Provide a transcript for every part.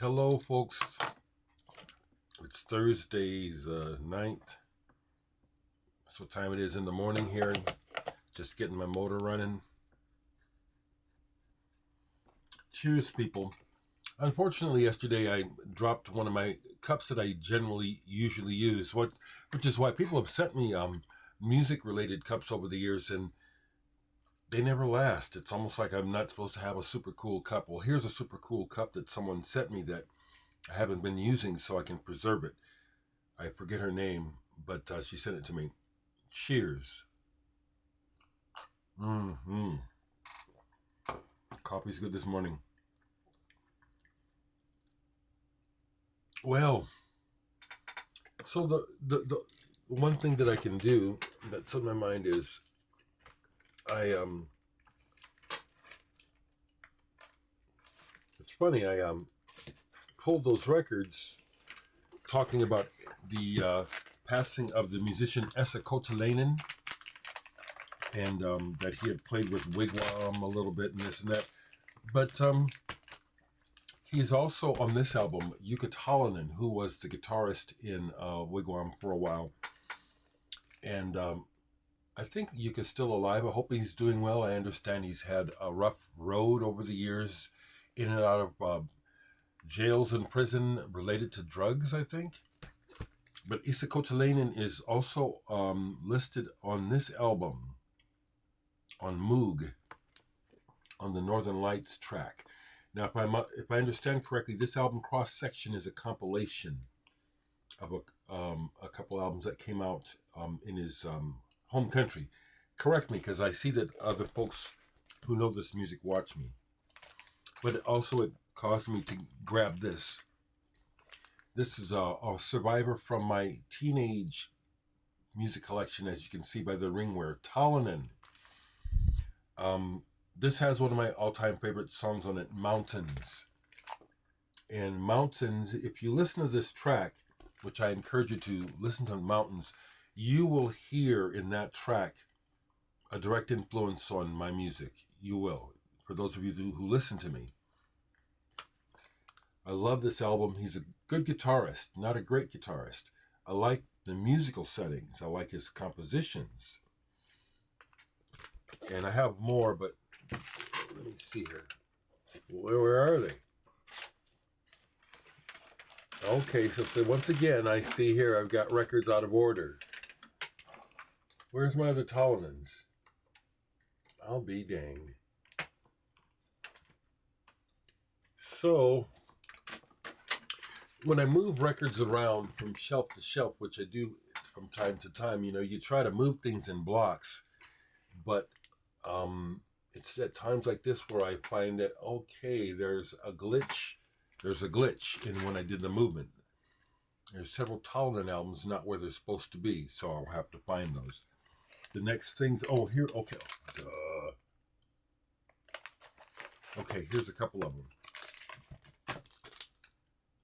Hello, folks. It's Thursday the 9th. That's what time it is in the morning here. Just getting my motor running. Cheers, people. Unfortunately, yesterday I dropped one of my cups that I usually use, which is why people have sent me music-related cups over the years, and they never last. It's almost like I'm not supposed to have a super cool cup. Well, here's a super cool cup that someone sent me that I haven't been using so I can preserve it. I forget her name, but she sent it to me. Cheers. Coffee's good this morning. Well, so the one thing that I can do that's on my mind is it's funny, I pulled those records talking about the passing of the musician Jukka Tolonen, and that he had played with Wigwam a little bit and this and that. But he's also on this album, Jukka Tolonen, who was the guitarist in Wigwam for a while. And I think Jukka's still alive. I hope he's doing well. I understand he's had a rough road over the years, in and out of jails and prison related to drugs, I think. But Jukka Tolonen is also listed on this album, on Moog, on the Northern Lights track. Now, if I understand correctly, this album Cross Section is a compilation of a couple albums that came out in his home country. Correct me, because I see that other folks who know this music watch me. But it caused me to grab this. This is a survivor from my teenage music collection, as you can see by the ringwear, Tolonen. This has one of my all-time favorite songs on it, Mountains. And Mountains, if you listen to this track, which I encourage you to listen to Mountains, you will hear in that track a direct influence on my music. You will, for those of you who listen to me. I love this album. He's a good guitarist, not a great guitarist. I like the musical settings. I like his compositions. And I have more, but let me see here. Where are they? Okay, so once again, I see here I've got records out of order. Where's my other Tolonens? I'll be danged. So, when I move records around from shelf to shelf, which I do from time to time, you try to move things in blocks, but it's at times like this where I find that, okay, there's a glitch in when I did the movement. There's several Tolonen albums not where they're supposed to be, so I'll have to find those. The next thing, here, okay. Okay, here's a couple of them.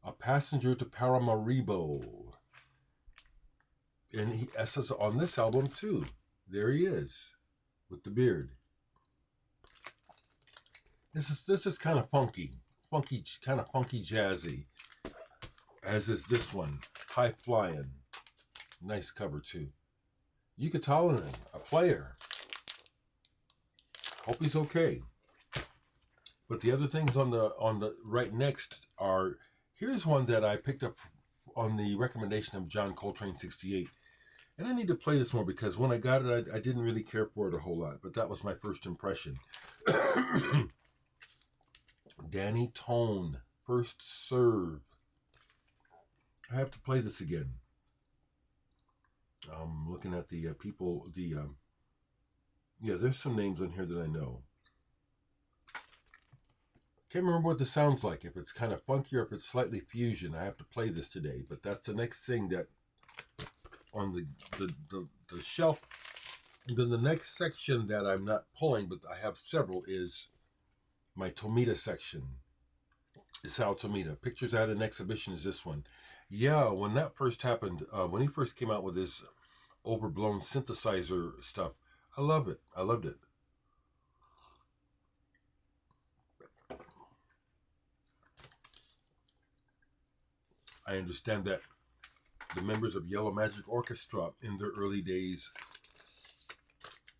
A Passenger to Paramaribo. And he says on this album too. There he is, with the beard. This is kind of funky, jazzy. As is this one, High Flying. Nice cover too. Jukka Tolonen, a player. Hope he's okay. But the other things on the right next are, here's one that I picked up on the recommendation of John Coltrane 68. And I need to play this more because when I got it, I didn't really care for it a whole lot. But that was my first impression. Danny Tone, First Serve. I have to play this again. I'm looking at the people, there's some names on here that I know. Can't remember what this sounds like, if it's kind of funky or if it's slightly fusion. I have to play this today, but that's the next thing that on the shelf. And then the next section that I'm not pulling, but I have several, is my Tomita section. Sal Tomita. Pictures at an Exhibition is this one. Yeah, when that first happened, when he first came out with his overblown synthesizer stuff, I loved it. I understand that the members of Yellow Magic Orchestra in their early days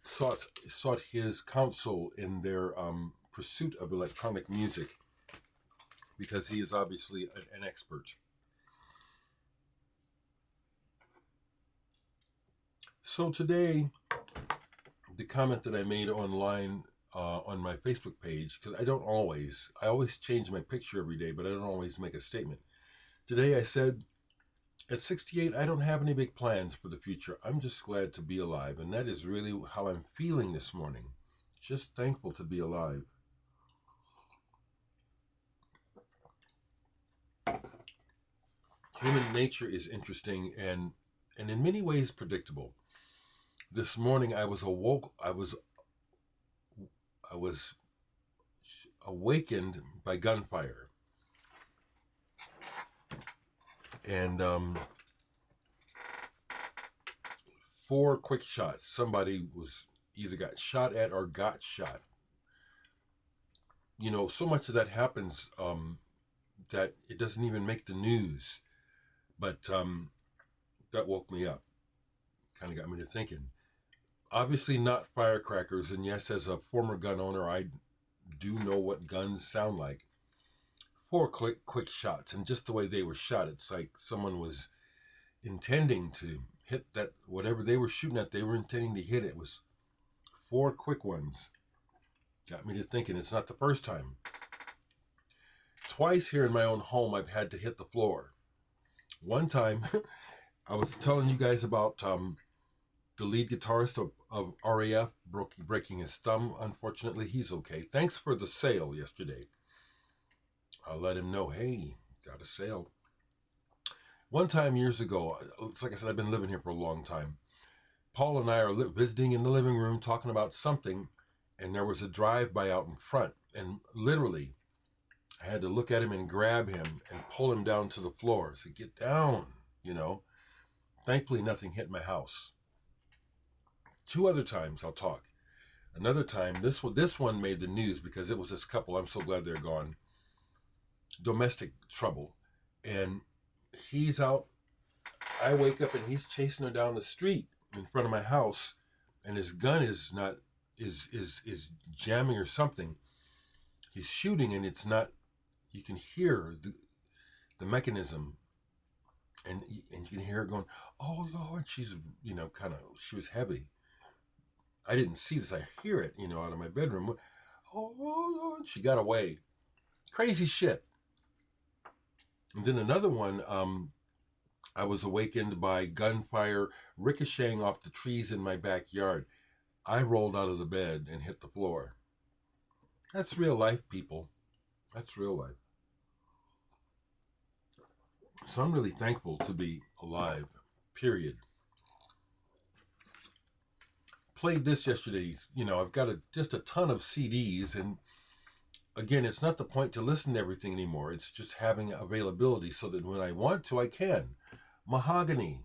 sought his counsel in their pursuit of electronic music, because he is obviously an expert. So today, the comment that I made online on my Facebook page, because I always change my picture every day, but I don't always make a statement. Today I said, at 68, I don't have any big plans for the future. I'm just glad to be alive. And that is really how I'm feeling this morning. Just thankful to be alive. Human nature is interesting and in many ways predictable. This morning I was awakened by gunfire. And 4 quick shots. Somebody was either got shot at or got shot. You know, so much of that happens that it doesn't even make the news. But that woke me up. Kind of got me to thinking. Obviously not firecrackers. And yes, as a former gun owner, I do know what guns sound like. 4 quick shots. And just the way they were shot, it's like someone was intending to hit that, whatever they were shooting at, they were intending to hit it. It was 4 quick ones. Got me to thinking, it's not the first time. Twice here in my own home, I've had to hit the floor. One time, I was telling you guys about the lead guitarist of RAF breaking his thumb. Unfortunately, he's okay. Thanks for the sale yesterday. I'll let him know, hey, got a sale. One time years ago, it's like I said, I've been living here for a long time. Paul and I are visiting in the living room talking about something, and there was a drive-by out in front. And literally, I had to look at him and grab him and pull him down to the floor. So get down, you know. Thankfully, nothing hit my house. 2 other times I'll talk. Another time, this one made the news because it was this couple. I'm so glad they're gone. Domestic trouble. And he's out. I wake up and he's chasing her down the street in front of my house, and his gun is jamming or something. He's shooting, and it's not. You can hear the mechanism, and you can hear her going, "Oh Lord!" She's she was heavy. I didn't see this. I hear it, out of my bedroom. Oh Lord! She got away. Crazy shit. And then another one. I was awakened by gunfire ricocheting off the trees in my backyard. I rolled out of the bed and hit the floor. That's real life, people. That's real life. So I'm really thankful to be alive, period. Played this yesterday. I've got just a ton of CDs, and again, it's not the point to listen to everything anymore. It's just having availability so that when I want to, I can. Mahogany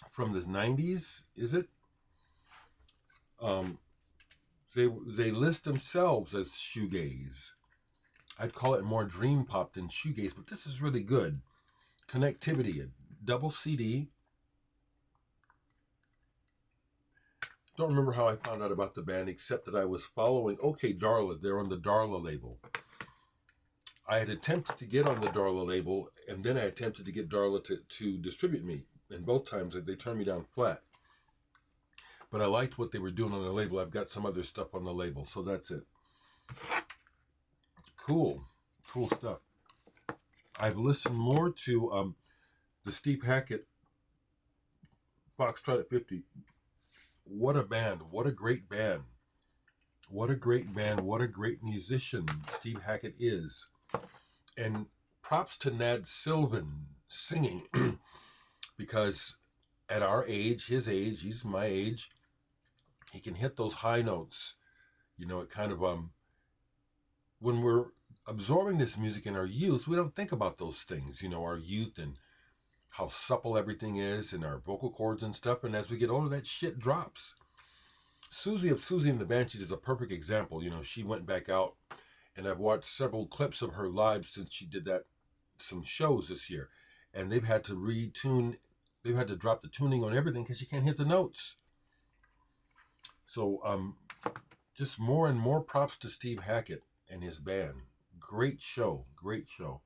from the 90s, is it? They list themselves as shoegaze. I'd call it more dream pop than shoegaze, but this is really good. Connectivity, a double CD. Don't remember how I found out about the band, except that I was following OK Darla. They're on the Darla label. I had attempted to get on the Darla label, and then I attempted to get Darla to distribute me. And both times they turned me down flat. But I liked what they were doing on the label. I've got some other stuff on the label, so that's it. Cool stuff. I've listened more to the Steve Hackett Foxtrot at 50. What a band. What a great band. What a great band. What a great musician Steve Hackett is. And props to Nad Sylvan singing because at our age, his age, he's my age, he can hit those high notes. It kind of, when we're absorbing this music in our youth, we don't think about those things, our youth and how supple everything is and our vocal cords and stuff. And as we get older, that shit drops. Susie of Susie and the Banshees is a perfect example. She went back out, and I've watched several clips of her live since she did that some shows this year, and they've had to retune. They've had to drop the tuning on everything because you can't hit the notes. So just more and more props to Steve Hackett and his band. Great show, great show.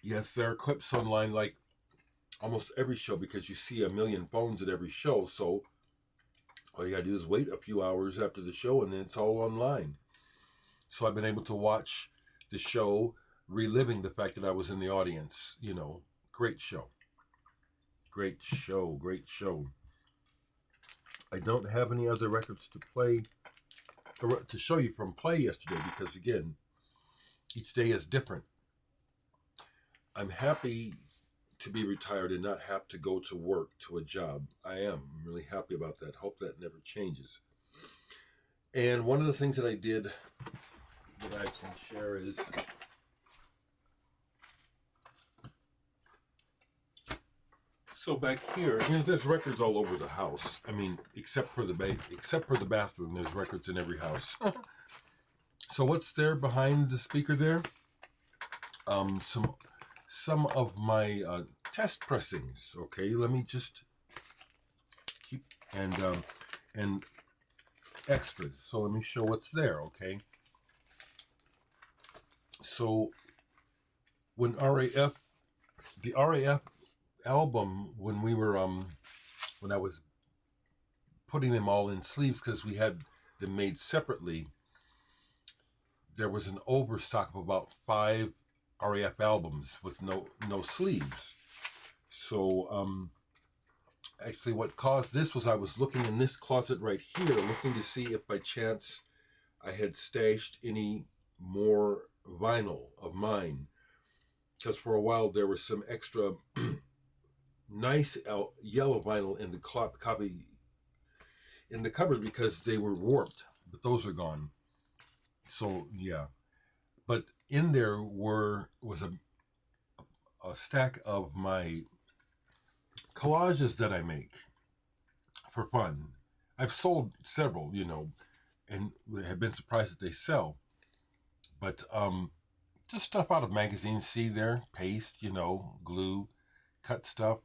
Yes, there are clips online like almost every show because you see a million phones at every show. So all you gotta do is wait a few hours after the show and then it's all online. So I've been able to watch the show, reliving the fact that I was in the audience. You know, great show. Great show, great show. I don't have any other records to play, to show you from play yesterday because, again, each day is different. I'm happy to be retired and not have to go to work, to a job. I am really happy about that. Hope that never changes. And one of the things that I did that I can share is so back here, you know, there's records all over the house. I mean, except for the bathroom, there's records in every house. So what's there behind the speaker there? Some of my test pressings. Okay, let me just keep and extras. So let me show what's there. Okay. So when the RAF album, when we were when I was putting them all in sleeves because we had them made separately, there was an overstock of about 5 RAF albums with no sleeves. So actually what caused this was I was looking in this closet right here, looking to see if by chance I had stashed any more vinyl of mine, because for a while there was some extra nice yellow vinyl in the copy in the cupboard because they were warped, but those are gone. So yeah, but in there was a stack of my collages that I make for fun. I've sold several, you know, and have been surprised that they sell. But just stuff out of magazines. See there, paste, you know, glue, cut stuff.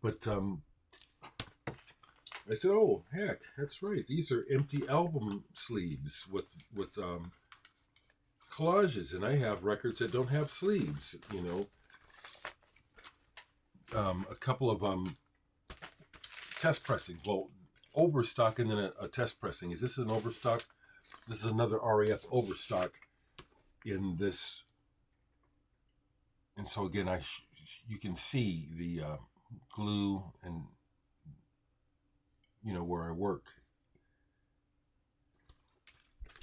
But I said, oh heck, that's right. These are empty album sleeves with collages, and I have records that don't have sleeves. You know, a couple of test pressings. Well, overstock and then a test pressing. Is this an overstock? This is another RAF overstock in this. And so again, you can see the glue and, you know, where I work.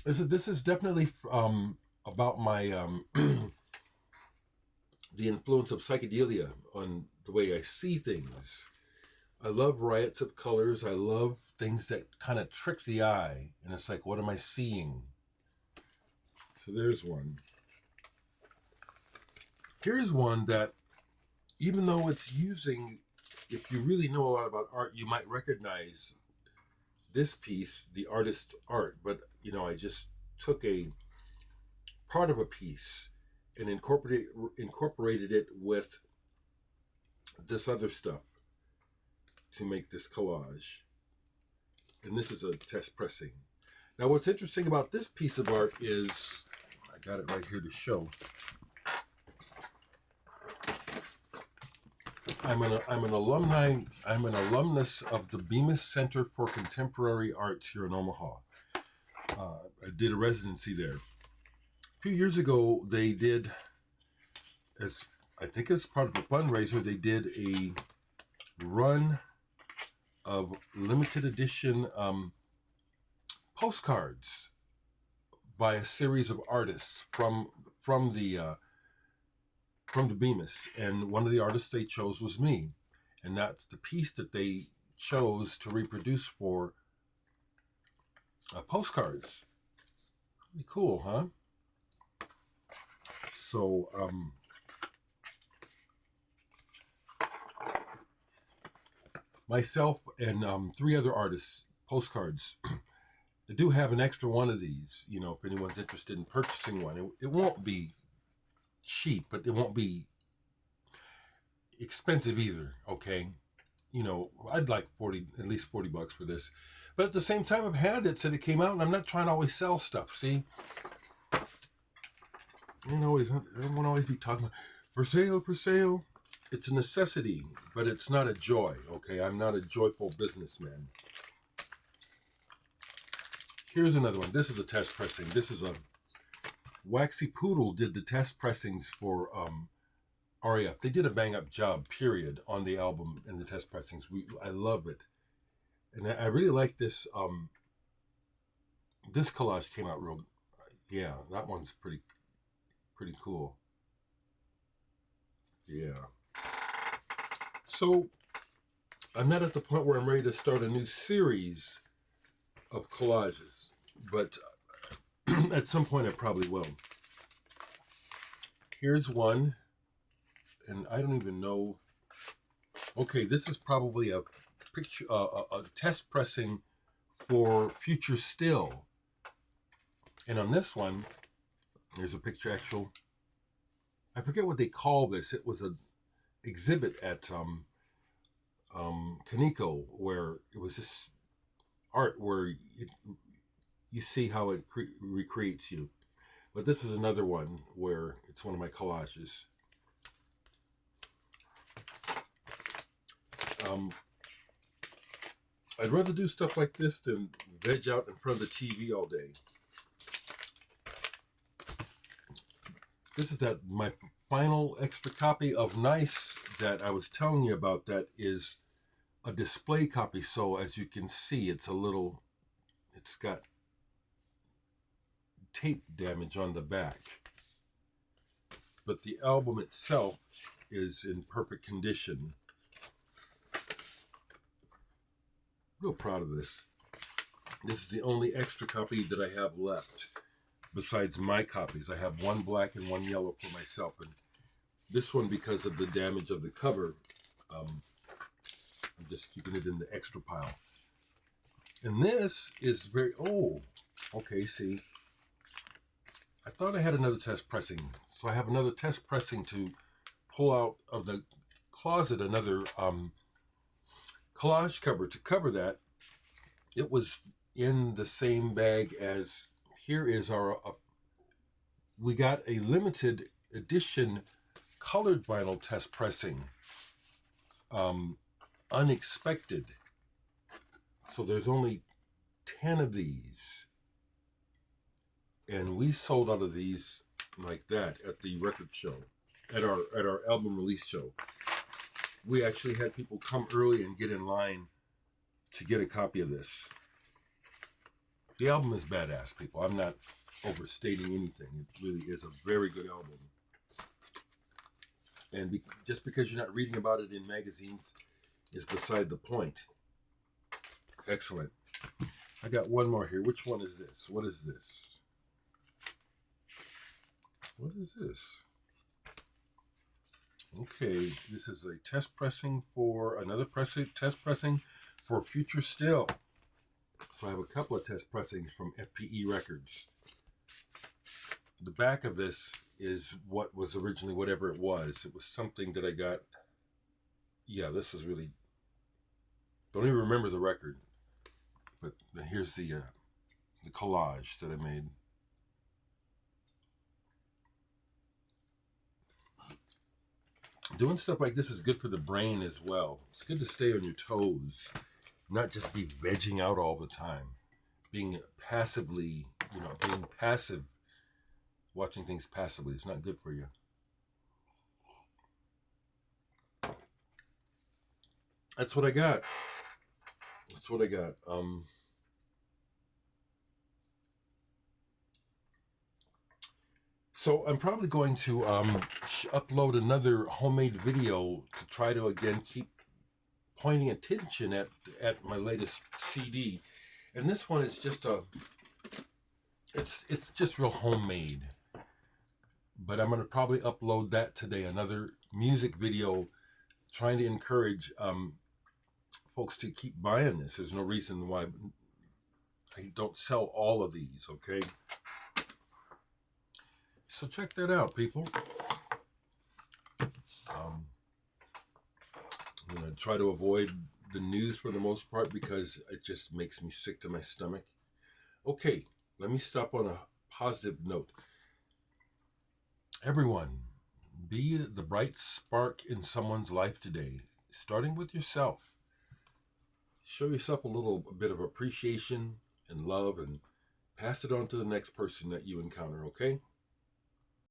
This is definitely about my the influence of psychedelia on the way I see things. I love riots of colors. I love things that kind of trick the eye. And it's like, what am I seeing? So there's one. Here's one that, even though it's using, if you really know a lot about art, you might recognize this piece, the artist's art. But, you know, I just took a part of a piece and incorporated it with this other stuff to make this collage. And this is a test pressing. Now, what's interesting about this piece of art is, I got it right here to show. I'm an alumnus of the Bemis Center for Contemporary Arts here in Omaha. I did a residency there. A few years ago, they did, I think as part of a fundraiser, they did a run of limited edition postcards by a series of artists from the Bemis, and one of the artists they chose was me, and that's the piece that they chose to reproduce for postcards. Pretty cool, huh? So myself and 3 other artists, postcards, I do have an extra one of these, you know, if anyone's interested in purchasing one. It won't be cheap, but it won't be expensive either, okay? You know, I'd like at least 40 bucks for this. But at the same time, I've had it since it came out, and I'm not trying to always sell stuff, see? I don't want to always be talking about for sale, for sale. It's a necessity, but it's not a joy, okay? I'm not a joyful businessman. Here's another one. This is a test pressing. This is a Waxy Poodle did the test pressings for REF. They did a bang up job, period, on the album and the test pressings. I love it. And I really like this. This collage came out real. Yeah, that one's pretty cool. Yeah. So I'm not at the point where I'm ready to start a new series of collages, but at some point I probably will. Here's one, and I don't even know. Okay, this is probably a picture, a test pressing for Future Still. And on this one, there's a picture actual. I forget what they call this. It was an exhibit at Kaneko, where it was this art where you see how it recreates you. But this is another one where it's one of my collages. I'd rather do stuff like this than veg out in front of the TV all day. This is my final extra copy of Nice that I was telling you about. That is a display copy, so as you can see, it's got tape damage on the back, but the album itself is in perfect condition. Real proud of this. This is the only extra copy that I have left besides my copies. I have one black and one yellow for myself, and this one, because of the damage of the cover, I'm just keeping it in the extra pile. And this is okay, see, I thought I had another test pressing, so I have another test pressing to pull out of the closet, another collage cover to cover that. It was in the same bag as, here is we got a limited edition colored vinyl test pressing, unexpected. So there's only 10 of these, and we sold out of these like that at the record show, at our album release show. We actually had people come early and get in line to get a copy of this. The album is badass, people. I'm not overstating anything. It really is a very good album. And just because you're not reading about it in magazines is beside the point. Excellent. I got one more here. Which one is this? What is this? What is this? Okay, this is a test pressing for test pressing for Future Still. So I have a couple of test pressings from FPE Records. The back of this is what was originally whatever it was. It was something that I got. Yeah, this was really. Don't even remember the record. But here's the collage that I made. Doing stuff like this is good for the brain as well. It's good to stay on your toes, not just be vegging out all the time. Being passively, being passive, watching things passively is not good for you. That's what I got. So I'm probably going to upload another homemade video to try to again keep pointing attention at my latest CD. And this one is just it's just real homemade. But I'm going to probably upload that today, another music video trying to encourage folks to keep buying this. There's no reason why I don't sell all of these, okay? So check that out, people. I'm going to try to avoid the news for the most part because it just makes me sick to my stomach. Okay, let me stop on a positive note. Everyone, be the bright spark in someone's life today, starting with yourself. Show yourself a bit of appreciation and love and pass it on to the next person that you encounter, okay?